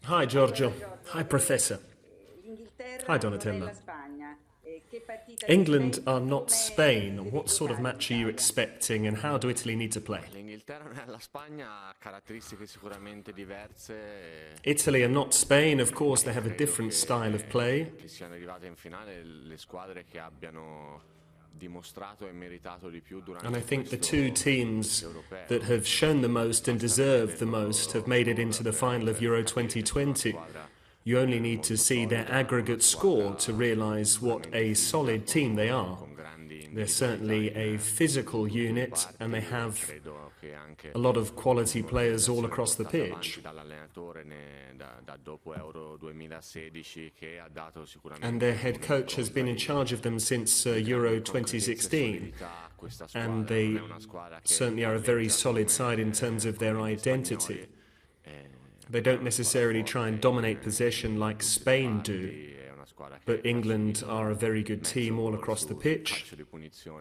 Hi Giorgio. Hi Professor. Hi Donatella. England are not Spain. What sort of match are you expecting and how do Italy need to play? Italy are not Spain, of course they have a different style of play. And I think the two teams that have shown the most and deserve the most have made it into the final of Euro 2020. You only need to see their aggregate score to realise what a solid team they are. They're certainly a physical unit and they have a lot of quality players all across the pitch. And their head coach has been in charge of them since Euro 2016. And they certainly are a very solid side in terms of their identity. They don't necessarily try and dominate possession like Spain do, but England are a very good team all across the pitch,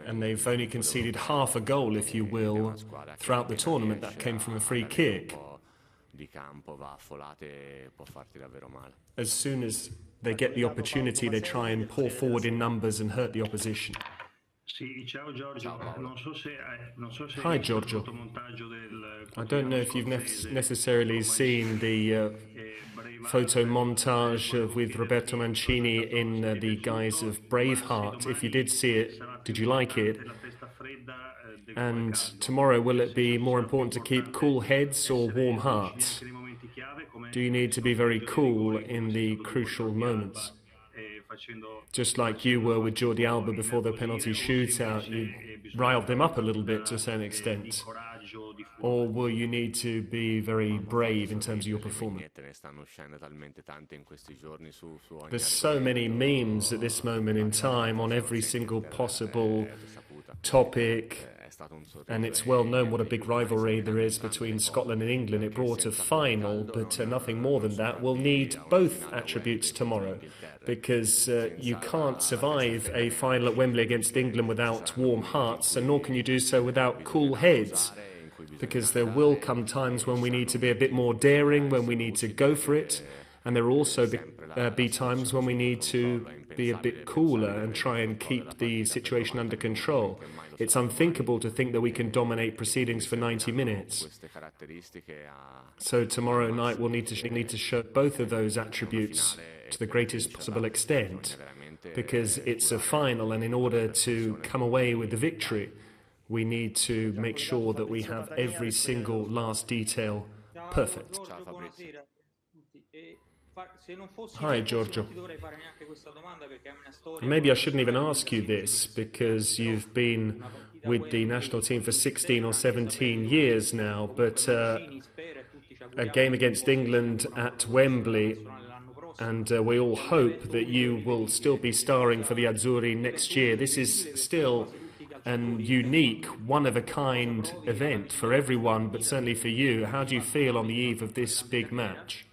and they've only conceded half a goal, if you will, throughout the tournament. That came from a free kick. As soon as they get the opportunity, they try and pour forward in numbers and hurt the opposition. Hi Giorgio. I don't know if you've necessarily seen the photo montage with Roberto Mancini in the guise of Braveheart. If you did see it, did you like it? And tomorrow, will it be more important to keep cool heads or warm hearts? Do you need to be very cool in the crucial moments? Just like you were with Jordi Alba before the penalty shootout, you riled them up a little bit to a certain extent. Or will you need to be very brave in terms of your performance? There's so many memes at this moment in time on every single possible topic, and it's well known what a big rivalry there is between Scotland and England. It brought a final, but nothing more than that. We'll need both attributes tomorrow, because you can't survive a final at Wembley against England without warm hearts, and nor can you do so without cool heads, because there will come times when we need to be a bit more daring, when we need to go for it, and there will also be times when we need to be a bit cooler and try and keep the situation under control. It's unthinkable to think that we can dominate proceedings for 90 minutes. So tomorrow night we'll need to show both of those attributes to the greatest possible extent, because it's a final, and in order to come away with the victory, we need to make sure that we have every single last detail perfect. Hi Giorgio. Maybe I shouldn't even ask you this, because you've been with the national team for 16 or 17 years now, but a game against England at Wembley, and we all hope that you will still be starring for the Azzurri next year. This is still an unique, one-of-a-kind event for everyone, but certainly for you. How do you feel on the eve of this big match?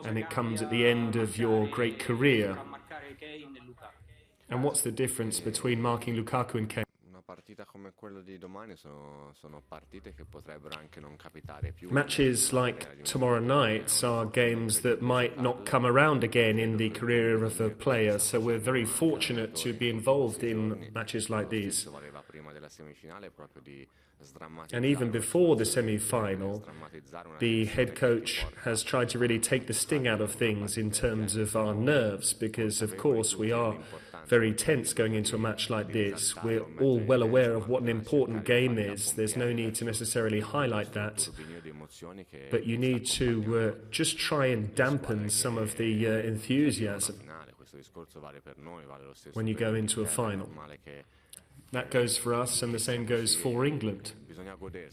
And it comes at the end of your great career. And what's the difference between marking Lukaku and Kane? Matches like tomorrow night's are games that might not come around again in the career of a player, so we're very fortunate to be involved in matches like these. And even before the semi-final, the head coach has tried to really take the sting out of things in terms of our nerves, because of course we are very tense going into a match like this. We're all well aware of what an important game is. There's no need to necessarily highlight that, but you need to just try and dampen some of the enthusiasm when you go into a final. That goes for us, and the same goes for England.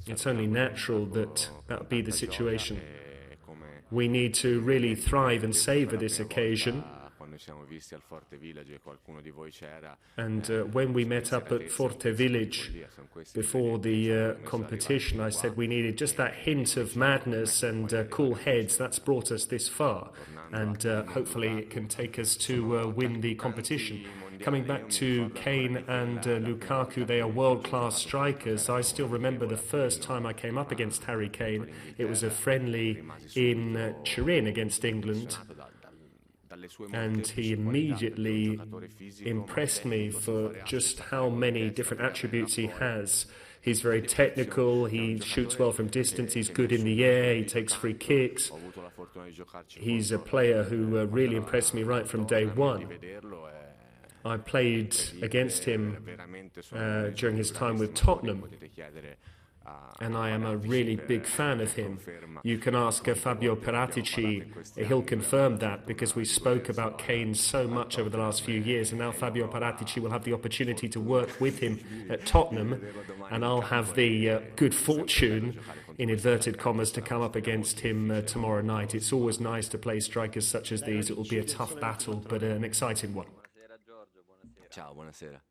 It's only natural that that would be the situation. We need to really thrive and savour this occasion. And when we met up at Forte Village before the competition, I said we needed just that hint of madness and cool heads. That's brought us this far, and hopefully it can take us to win the competition. Coming back to Kane and Lukaku, they are world-class strikers. I still remember the first time I came up against Harry Kane. It was a friendly in Turin against England, and he immediately impressed me for just how many different attributes he has. He's very technical, he shoots well from distance, he's good in the air, he takes free kicks. He's a player who really impressed me right from day one. I played against him during his time with Tottenham, and I am a really big fan of him. You can ask Fabio Paratici, he'll confirm that, because we spoke about Kane so much over the last few years, and now Fabio Paratici will have the opportunity to work with him at Tottenham, and I'll have the good fortune, in inverted commas, to come up against him tomorrow night. It's always nice to play strikers such as these. It will be a tough battle, but an exciting one. Ciao, buonasera.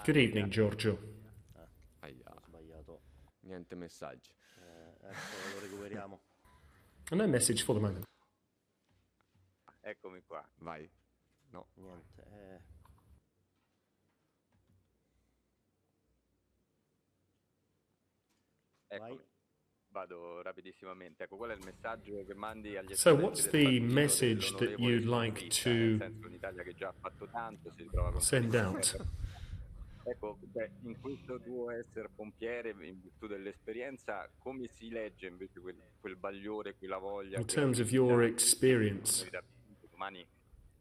Good evening, Giorgio. Niente messaggi. Lo recuperiamo. No message for the moment. Eccomi qua. Vai. No. Niente. Ecco, vado rapidissimamente. Ecco, qual è il messaggio che mandi agli So what's the message that you'd like to un'Italia che già ha fatto tanto, si ritrova con send out? Ecco, in questo tuo essere pompiere, in virtù dell'esperienza, come si legge invece quel bagliore, quella voglia? In terms of your experience, Domani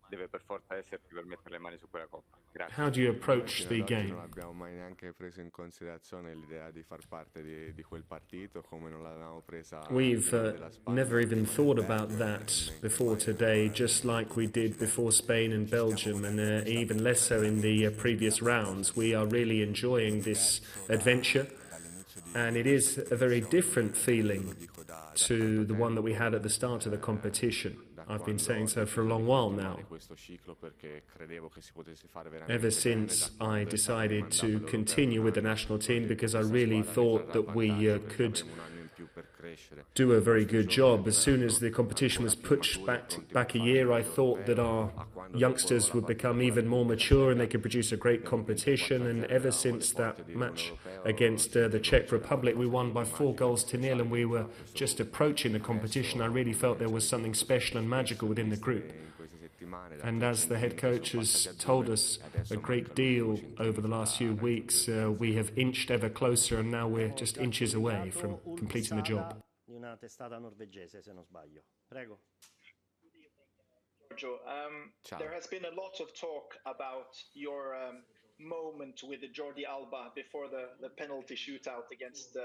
deve per forza esserci per mettere le mani su quella coppa. Grazie. how do you approach the game? Non abbiamo mai neanche preso in considerazione l'idea di far parte di quel partito, come non l'avevamo presa. We've never even thought about that before today, just like we did before Spain and Belgium, and even less so in the previous rounds. We are really enjoying this adventure, and it is a very different feeling to the one that we had at the start of the competition. I've been saying so for a long while now. Ever since I decided to continue with the national team, because I really thought that we could do a very good job. As soon as the competition was pushed back a year, I thought that our youngsters would become even more mature and they could produce a great competition. And ever since that match against the Czech Republic, we won by 4-0 and we were just approaching the competition. I really felt there was something special and magical within the group. And as the head coach has told us a great deal over the last few weeks, we have inched ever closer, and now we're just inches away from completing the job. Una testata norvegese, se non sbaglio. Prego. Giorgio, there has been a lot of talk about your moment with Jordi Alba before the penalty shootout against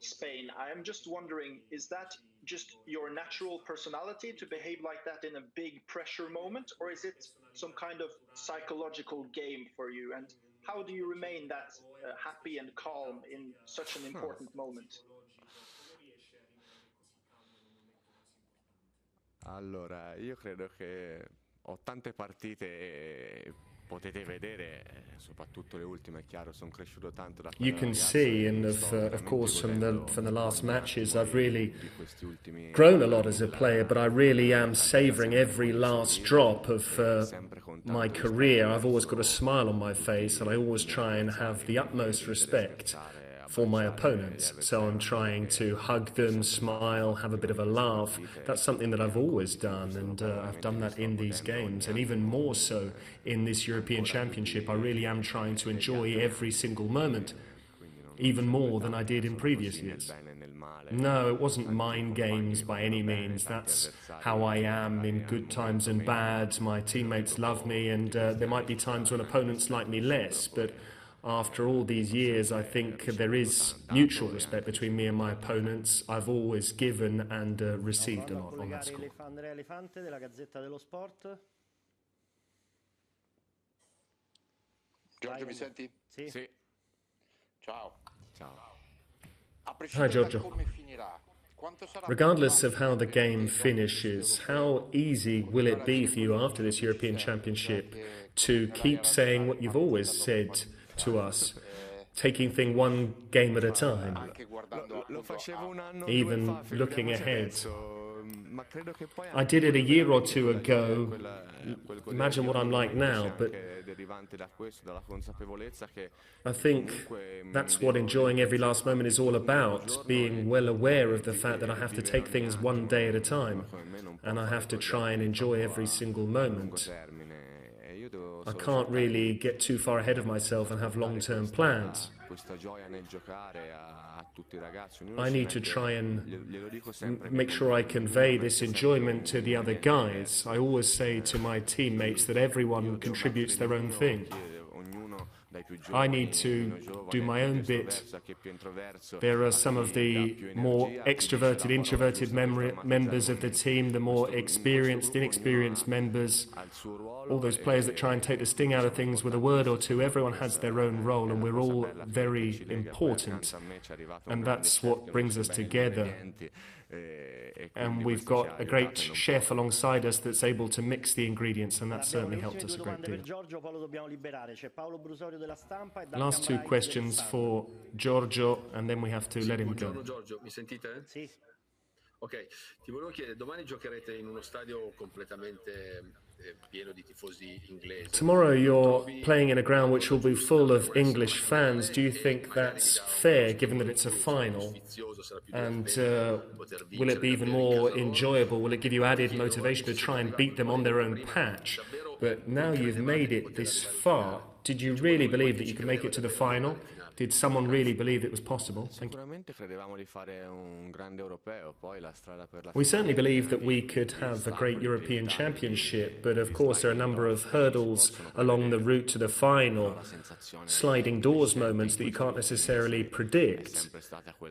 Spain. I am just wondering, is that just your natural personality to behave like that in a big pressure moment, or is it some kind of psychological game for you? And how do you remain that happy and calm in such an important moment? Allora, io credo che ho tante partite, potete vedere, soprattutto le ultime, è chiaro, sono cresciuto tanto da You can see, and of course from the last matches, I've really grown a lot as a player, but I really am savouring every last drop of my career. I've always got a smile on my face, and I always try and have the utmost respect for my opponents. So I'm trying to hug them, smile, have a bit of a laugh. That's something that I've always done, and I've done that in these games, and even more so in this European Championship. I really am trying to enjoy every single moment, even more than I did in previous years. No, it wasn't mind games by any means. That's how I am in good times and bad. My teammates love me, and there might be times when opponents like me less, but after all these years, I think there is mutual respect between me and my opponents. I've always given and received a lot on that score. Andrea Elefante della Gazzetta dello Sport. Giorgio, mi senti? Sì. Sì. Ciao. Ciao. A Hi, prescindere da Giorgio. come finirà, quanto sarà Regardless of how the game finishes, how easy will it be for you after this European Championship to keep saying what you've always said to us, taking things one game at a time, Lo facevo un anno even due fa, looking figuriamoci ahead? adesso. I did it a year or two ago. Imagine what I'm like now, but I think that's what enjoying every last moment is all about, being well aware of the fact that I have to take things one day at a time, and I have to try and enjoy every single moment. I can't really get too far ahead of myself and have long-term plans. I need to try and make sure I convey this enjoyment to the other guys. I always say to my teammates that everyone contributes their own thing. I need to do my own bit. There are some of the more extroverted, introverted members of the team, the more experienced, inexperienced members, all those players that try and take the sting out of things with a word or two. Everyone has their own role, and we're all very important. And that's what brings us together. And we've got a great chef alongside us that's able to mix the ingredients, and that certainly helped us a great deal. Last two questions for Giorgio, and then we have to let him go. Giorgio, mi sentite? Sì. Ok, ti volevo chiedere, domani giocherete in uno stadio completamente pieno di tifosi inglesi. Tomorrow you're playing in a ground which will be full of English fans. Do you think that's fair, given that it's a final? And will it be even more enjoyable? Will it give you added motivation to try and beat them on their own patch? But now you've made it this far, did you really believe that you could make it to the final? Did someone really believe it was possible? Thank you. We certainly believed that we could have a great European Championship, but of course there are a number of hurdles along the route to the final, sliding doors moments that you can't necessarily predict.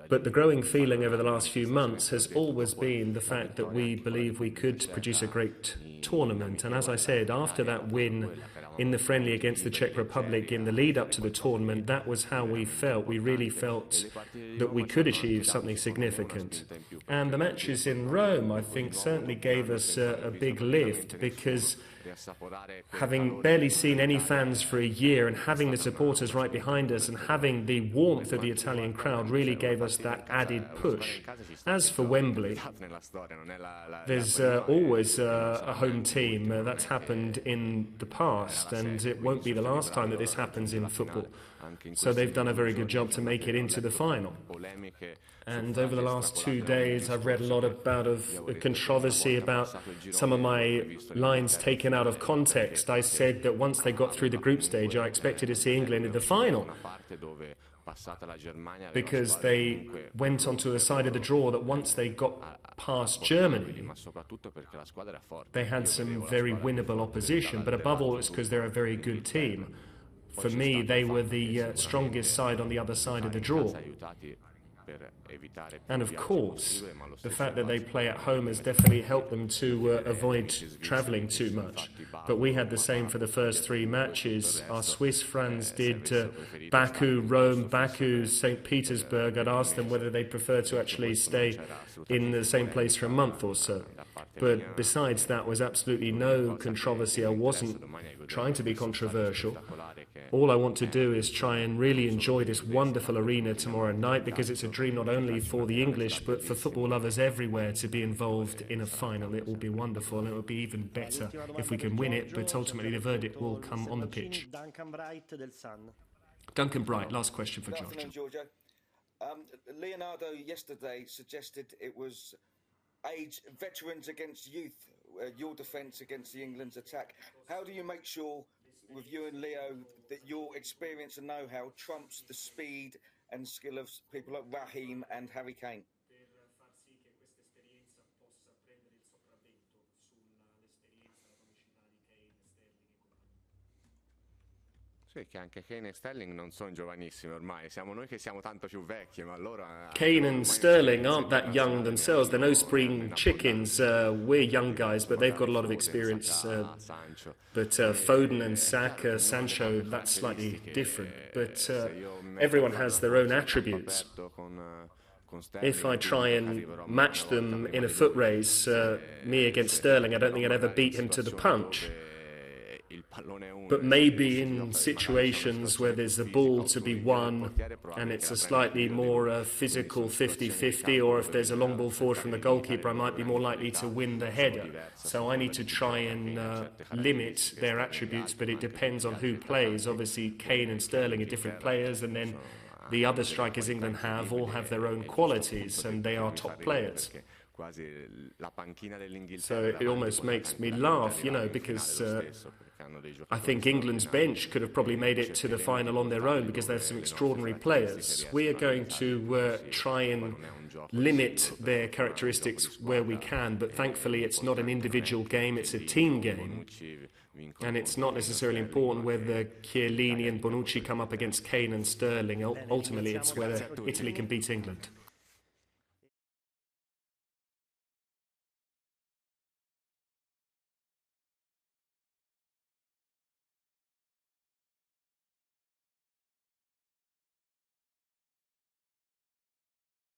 But the growing feeling over the last few months has always been the fact that we believe we could produce a great tournament. And as I said, after that win in the friendly against the Czech Republic in the lead up to the tournament, that was how we felt. We really felt that we could achieve something significant. And the matches in Rome, I think, certainly gave us a big lift, because having barely seen any fans for a year and having the supporters right behind us and having the warmth of the Italian crowd really gave us that added push. As for Wembley, there's always a home team. That's happened in the past, and it won't be the last time that this happens in football. So they've done a very good job to make it into the final. And over the last 2 days, I've read a lot about controversy about some of my lines taken out of context. I said that once they got through the group stage, I expected to see England in the final, because they went onto the side of the draw that once they got past Germany, they had some very winnable opposition. But above all, it's because they're a very good team. For me, they were the strongest side on the other side of the draw. And of course, the fact that they play at home has definitely helped them to avoid travelling too much. But we had the same for the first 3 matches. Our Swiss friends did Baku, Rome, Baku, St. Petersburg. I'd asked them whether they prefer to actually stay in the same place for a month or so. But besides that, was absolutely no controversy. I wasn't trying to be controversial. All I want to do is try and really enjoy this wonderful arena tomorrow night, because it's a dream not only for the English but for football lovers everywhere to be involved in a final. It will be wonderful, and it will be even better if we can win it, but ultimately the verdict will come on the pitch. Duncan Bright, last question for Giorgio. Leonardo yesterday suggested it was age veterans against youth, your defence against the England's attack. How do you make sure, with you and Leo, that your experience and know-how trumps the speed and skill of people like Raheem and Harry Kane? Sì, che anche Kane e Sterling non sono giovanissimi ormai, siamo noi che siamo tanto più vecchi, ma allora... Kane and Sterling aren't that young themselves, they're no spring chickens. We're young guys, but they've got a lot of experience. But Foden and Saka, Sancho, that's slightly different. But everyone has their own attributes. If I try and match them in a foot race, me against Sterling, I don't think I'd ever beat him to the punch. But maybe in situations where there's a ball to be won and it's a slightly more physical 50-50, or if there's a long ball forward from the goalkeeper, I might be more likely to win the header. So I need to try and limit their attributes, but it depends on who plays. Obviously, Kane and Sterling are different players, and then the other strikers England all have their own qualities, and they are top players. So it almost makes me laugh, you know, because I think England's bench could have probably made it to the final on their own because they have some extraordinary players. We are going to try and limit their characteristics where we can, but thankfully it's not an individual game, it's a team game. And it's not necessarily important whether Chiellini and Bonucci come up against Kane and Sterling. Ultimately, it's whether Italy can beat England.